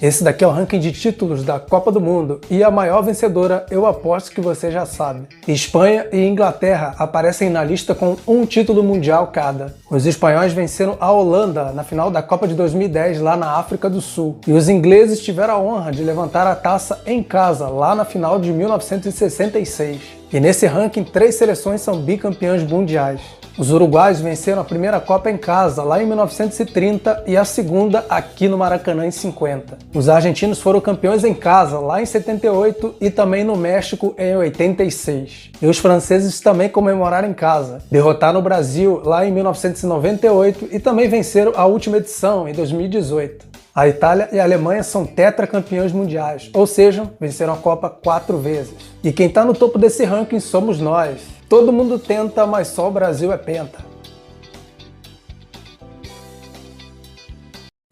Esse daqui é o ranking de títulos da Copa do Mundo e a maior vencedora eu aposto que você já sabe. Espanha e Inglaterra aparecem na lista com um título mundial cada. Os espanhóis venceram a Holanda na final da Copa de 2010 lá na África do Sul. E os ingleses tiveram a honra de levantar a taça em casa lá na final de 1966. E nesse ranking, 3 seleções são bicampeãs mundiais. Os uruguaios venceram a primeira Copa em casa, lá em 1930, e a segunda aqui no Maracanã em 50. Os argentinos foram campeões em casa, lá em 78, e também no México em 86. E os franceses também comemoraram em casa. Derrotaram o Brasil lá em 1998 e também venceram a última edição, em 2018. A Itália e a Alemanha são tetracampeões mundiais, ou seja, venceram a Copa 4 vezes. E quem está no topo desse ranking somos nós. Todo mundo tenta, mas só o Brasil é penta.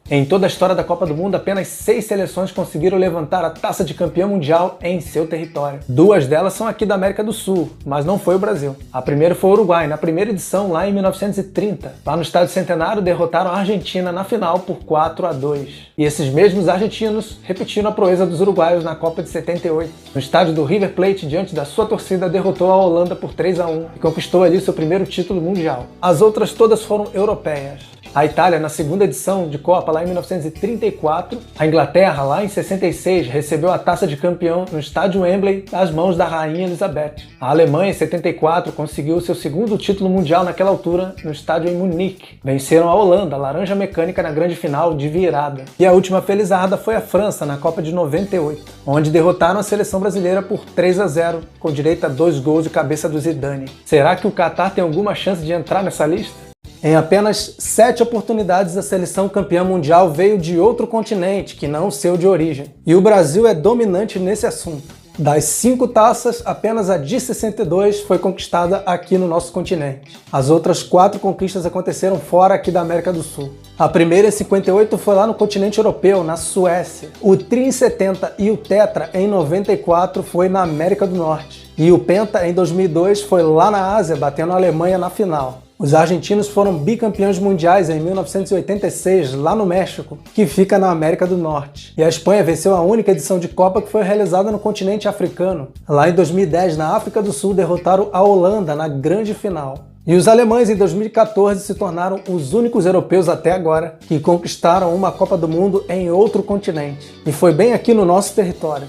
Em toda a história da Copa do Mundo, apenas 6 seleções conseguiram levantar a taça de campeão mundial em seu território. 2 delas são aqui da América do Sul, mas não foi o Brasil. A primeira foi o Uruguai, na primeira edição, lá em 1930. Lá no Estádio Centenário, derrotaram a Argentina na final por 4-2. E esses mesmos argentinos repetiram a proeza dos uruguaios na Copa de 78. No estádio do River Plate, diante da sua torcida, derrotou a Holanda por 3-1 e conquistou ali seu primeiro título mundial. As outras todas foram europeias. A Itália, na segunda edição de Copa, lá em 1934, a Inglaterra, lá em 66, recebeu a taça de campeão no estádio Wembley das mãos da Rainha Elizabeth. A Alemanha, em 74, conseguiu seu segundo título mundial naquela altura no estádio em Munique. Venceram a Holanda, Laranja Mecânica, na grande final de virada. E a última felizarda foi a França, na Copa de 98, onde derrotaram a seleção brasileira por 3-0, com direito a 2 gols de cabeça do Zidane. Será que o Catar tem alguma chance de entrar nessa lista? Em apenas 7 oportunidades, a seleção campeã mundial veio de outro continente, que não o seu de origem. E o Brasil é dominante nesse assunto. Das 5 taças, apenas a de 62 foi conquistada aqui no nosso continente. As outras 4 conquistas aconteceram fora aqui da América do Sul. A primeira, em 58, foi lá no continente europeu, na Suécia. O Tri em 70 e o Tetra em 94 foi na América do Norte. E o Penta em 2002 foi lá na Ásia, batendo a Alemanha na final. Os argentinos foram bicampeões mundiais em 1986, lá no México, que fica na América do Norte. E a Espanha venceu a única edição de Copa que foi realizada no continente africano. Lá em 2010, na África do Sul, derrotaram a Holanda na grande final. E os alemães, em 2014, se tornaram os únicos europeus até agora que conquistaram uma Copa do Mundo em outro continente. E foi bem aqui no nosso território.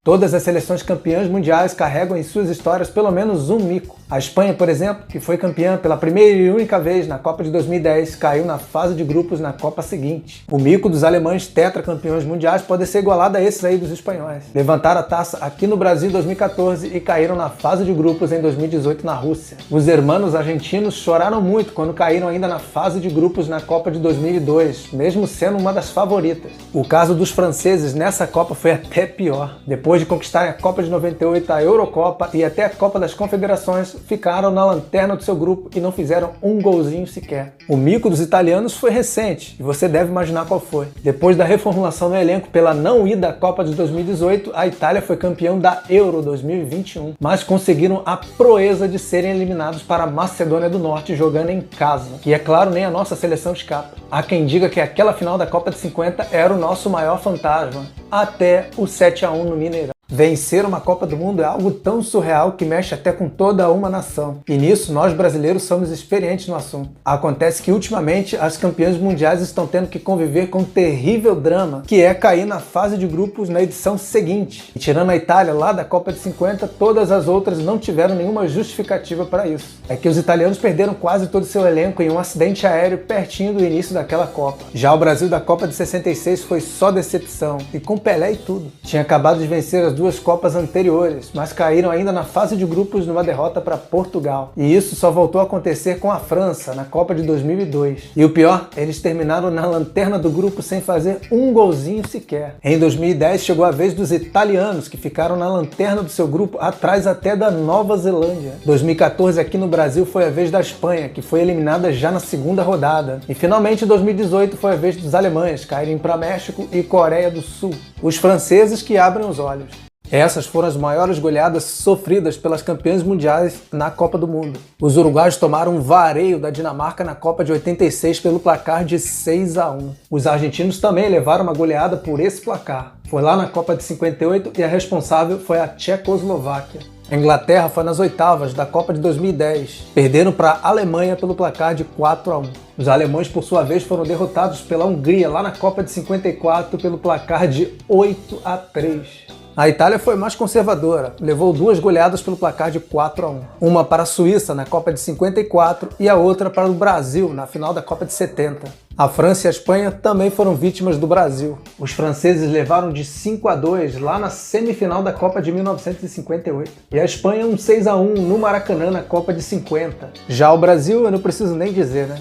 Todas as seleções campeãs mundiais carregam em suas histórias pelo menos um mico. A Espanha, por exemplo, que foi campeã pela primeira e única vez na Copa de 2010, caiu na fase de grupos na Copa seguinte. O mico dos alemães tetracampeões mundiais pode ser igualado a esses aí dos espanhóis. Levantaram a taça aqui no Brasil em 2014 e caíram na fase de grupos em 2018 na Rússia. Os hermanos argentinos choraram muito quando caíram ainda na fase de grupos na Copa de 2002, mesmo sendo uma das favoritas. O caso dos franceses nessa Copa foi até pior. Depois de conquistarem a Copa de 98, a Eurocopa e até a Copa das Confederações, ficaram na lanterna do seu grupo e não fizeram um golzinho sequer. O mico dos italianos foi recente, e você deve imaginar qual foi. Depois da reformulação no elenco pela não ida à Copa de 2018, a Itália foi campeão da Euro 2021, mas conseguiram a proeza de serem eliminados para a Macedônia do Norte jogando em casa. E é claro, nem a nossa seleção escapa. Há quem diga que aquela final da Copa de 50 era o nosso maior fantasma, até o 7-1 no Mineirão. Vencer uma Copa do Mundo é algo tão surreal que mexe até com toda uma nação. E nisso, nós brasileiros somos experientes no assunto. Acontece que, ultimamente, as campeãs mundiais estão tendo que conviver com um terrível drama, que é cair na fase de grupos na edição seguinte. E tirando a Itália lá da Copa de 50, todas as outras não tiveram nenhuma justificativa para isso. É que os italianos perderam quase todo o seu elenco em um acidente aéreo pertinho do início daquela Copa. Já o Brasil da Copa de 66 foi só decepção, e com Pelé e tudo. Tinha acabado de vencer as 2 Copas anteriores, mas caíram ainda na fase de grupos numa derrota para Portugal. E isso só voltou a acontecer com a França, na Copa de 2002. E o pior, eles terminaram na lanterna do grupo sem fazer um golzinho sequer. Em 2010 chegou a vez dos italianos, que ficaram na lanterna do seu grupo, atrás até da Nova Zelândia. 2014 aqui no Brasil foi a vez da Espanha, que foi eliminada já na segunda rodada. E finalmente em 2018 foi a vez dos alemães caírem para México e Coreia do Sul. Os franceses que abrem os olhos. Essas foram as maiores goleadas sofridas pelas campeãs mundiais na Copa do Mundo. Os uruguaios tomaram um vareio da Dinamarca na Copa de 86 pelo placar de 6-1. Os argentinos também levaram uma goleada por esse placar. Foi lá na Copa de 58 e a responsável foi a Tchecoslováquia. A Inglaterra foi nas oitavas da Copa de 2010. Perderam para a Alemanha pelo placar de 4-1. Os alemães, por sua vez, foram derrotados pela Hungria lá na Copa de 54 pelo placar de 8-3. A Itália foi mais conservadora, levou 2 goleadas pelo placar de 4-1. Uma para a Suíça na Copa de 54 e a outra para o Brasil na final da Copa de 70. A França e a Espanha também foram vítimas do Brasil. Os franceses levaram de 5-2 lá na semifinal da Copa de 1958. E a Espanha um 6-1 no Maracanã na Copa de 50. Já o Brasil, eu não preciso nem dizer, né?